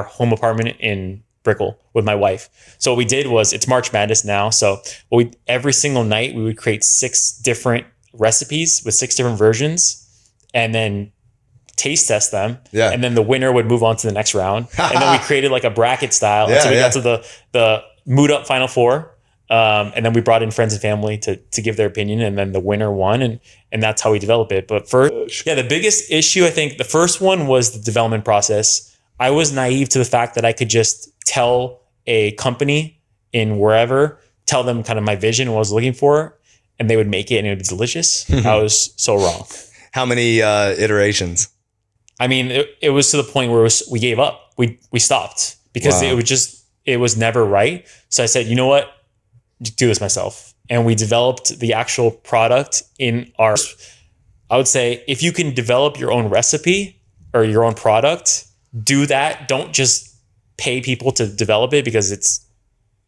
home apartment in Brickell with my wife. So what we did was, it's March Madness now. So every single night we would create 6 different recipes with 6 different versions and then taste test them. Yeah. And then the winner would move on to the next round. And then we created like a bracket style. Yeah, and so we got to the Mood Up Final Four. And then we brought in friends and family to give their opinion, and then the winner won, and that's how we develop it. But first, the biggest issue, I think the first one was the development process. I was naive to the fact that I could just tell a company in wherever, tell them kind of my vision and what I was looking for, and they would make it and it would be delicious. I was so wrong. How many iterations? I mean, it was to the point where we gave up. We stopped because it was never right. So I said, you know what? Do this myself. And we developed the actual product I would say, if you can develop your own recipe or your own product, do that. Don't just pay people to develop it, because it's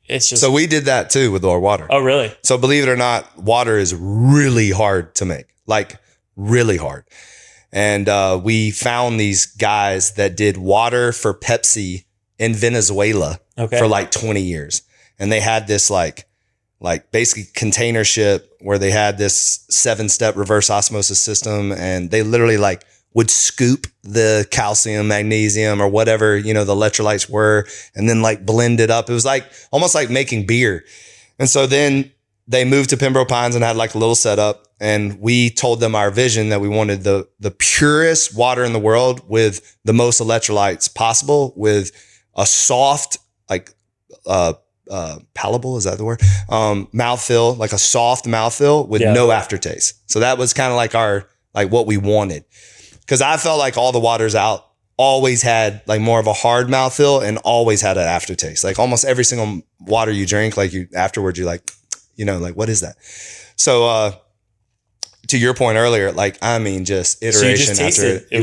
just. So we did that too with our water. Oh, really? So believe it or not, water is really hard to make, like really hard. And we found these guys that did water for Pepsi in Venezuela for like 20 years. And they had this like basically container ship where they had this 7-step reverse osmosis system, and they literally like would scoop the calcium, magnesium, or whatever, the electrolytes were, and then like blend it up. It was like almost like making beer. And so then they moved to Pembroke Pines and had like a little setup, and we told them our vision that we wanted the purest water in the world with the most electrolytes possible, with a soft, like, palatable, is that the word? Mouthfeel, like a soft mouthfeel with no aftertaste. So that was kind of like what we wanted. Cause I felt like all the waters out always had like more of a hard mouthfeel and always had an aftertaste. Like almost every single water you drink, like afterwards you're like, like, what is that? So, to your point earlier, like, I mean, just iteration after it. It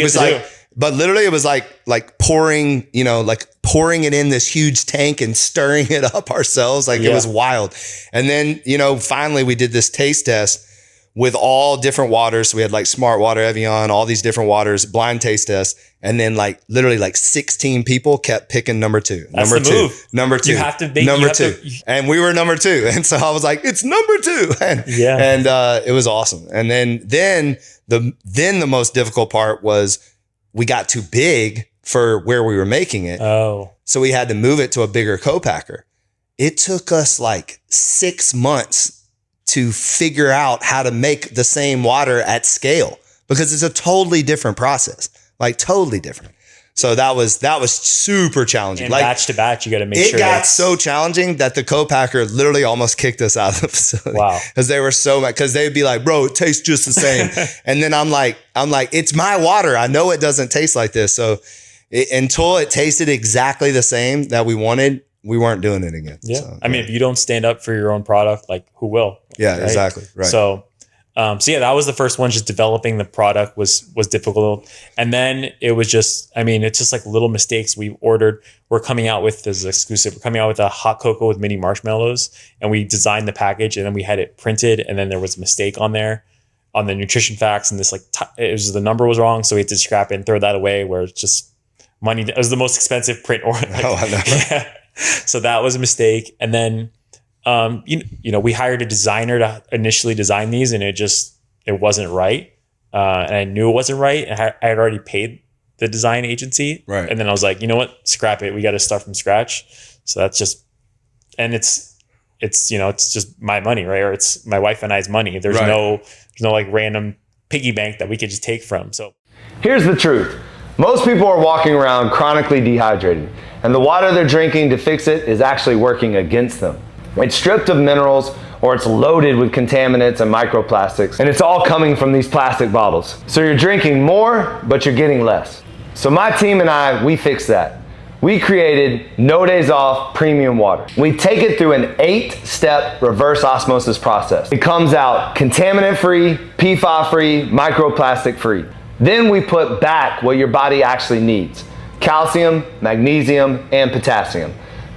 was like, but literally it was like pouring, like pouring it in this huge tank and stirring it up ourselves. Like it was wild. And then, finally we did this taste test with all different waters. So we had like Smart Water, Evian, all these different waters, blind taste test. And then like literally like 16 people kept picking number 2, That's number the 2, move. number 2, you have to make, number 2. And we were number 2. And so I was like, it's number 2. And it was awesome. And then the most difficult part was we got too big for where we were making it. Oh. So we had to move it to a bigger co-packer. It took us like 6 months to figure out how to make the same water at scale, because it's a totally different process, like totally different. So that was super challenging. And like batch to batch, you got to make sure. It got so challenging that the co-packer literally almost kicked us out of the facility. Wow. Because they were so mad, because they'd be like, bro, it tastes just the same. And then I'm like, it's my water. I know it doesn't taste like this. So until it tasted exactly the same that we wanted, we weren't doing it again. Yeah. So, I mean, if you don't stand up for your own product, like who will? Yeah, right? exactly. Right. So that was the first one. Just developing the product was difficult. And then it was just, it's just like little mistakes. We're coming out with this exclusive. We're coming out with a hot cocoa with mini marshmallows, and we designed the package, and then we had it printed, and then there was a mistake on there on the nutrition facts, and this the number was wrong. So we had to scrap it and throw that away, where it's just money. It was the most expensive print. I know. Yeah. So that was a mistake. And then, we hired a designer to initially design these, and it wasn't right. And I knew it wasn't right. And I had already paid the design agency. Right. And then I was like, you know what? Scrap it. We got to start from scratch. So that's just, and it's just my money, right? Or it's my wife and I's money. There's no like random piggy bank that we could just take from. So here's the truth. Most people are walking around chronically dehydrated, and the water they're drinking to fix it is actually working against them. It's stripped of minerals, or it's loaded with contaminants and microplastics, and it's all coming from these plastic bottles. So you're drinking more, but you're getting less. So my team and I, we fixed that. We created No Days Off Premium Water. We take it through an 8-step reverse osmosis process. It comes out contaminant-free, PFAS-free, microplastic-free. Then we put back what your body actually needs: calcium, magnesium, and potassium.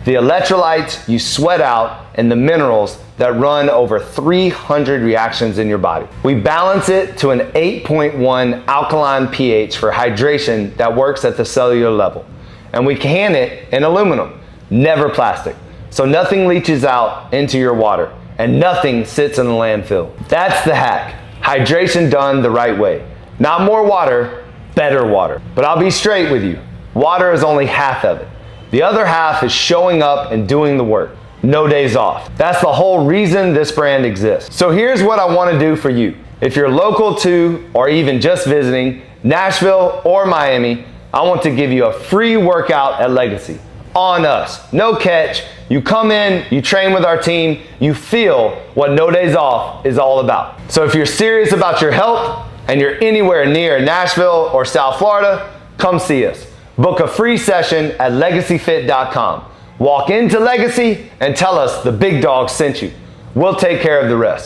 the electrolytes you sweat out, and the minerals that run over 300 reactions in your body. We balance it to an 8.1 alkaline pH for hydration that works at the cellular level. And we can it in aluminum, never plastic. So nothing leaches out into your water and nothing sits in the landfill. That's the hack. Hydration done the right way. Not more water, better water. But I'll be straight with you. Water is only half of it. The other half is showing up and doing the work. No days off. That's the whole reason this brand exists. So here's what I want to do for you. If you're local to, or even just visiting, Nashville or Miami, I want to give you a free workout at Legacy. On us, no catch. You come in, you train with our team, you feel what No Days Off is all about. So if you're serious about your health and you're anywhere near Nashville or South Florida, come see us. Book a free session at legacyfit.com. Walk into Legacy and tell us the big dog sent you. We'll take care of the rest.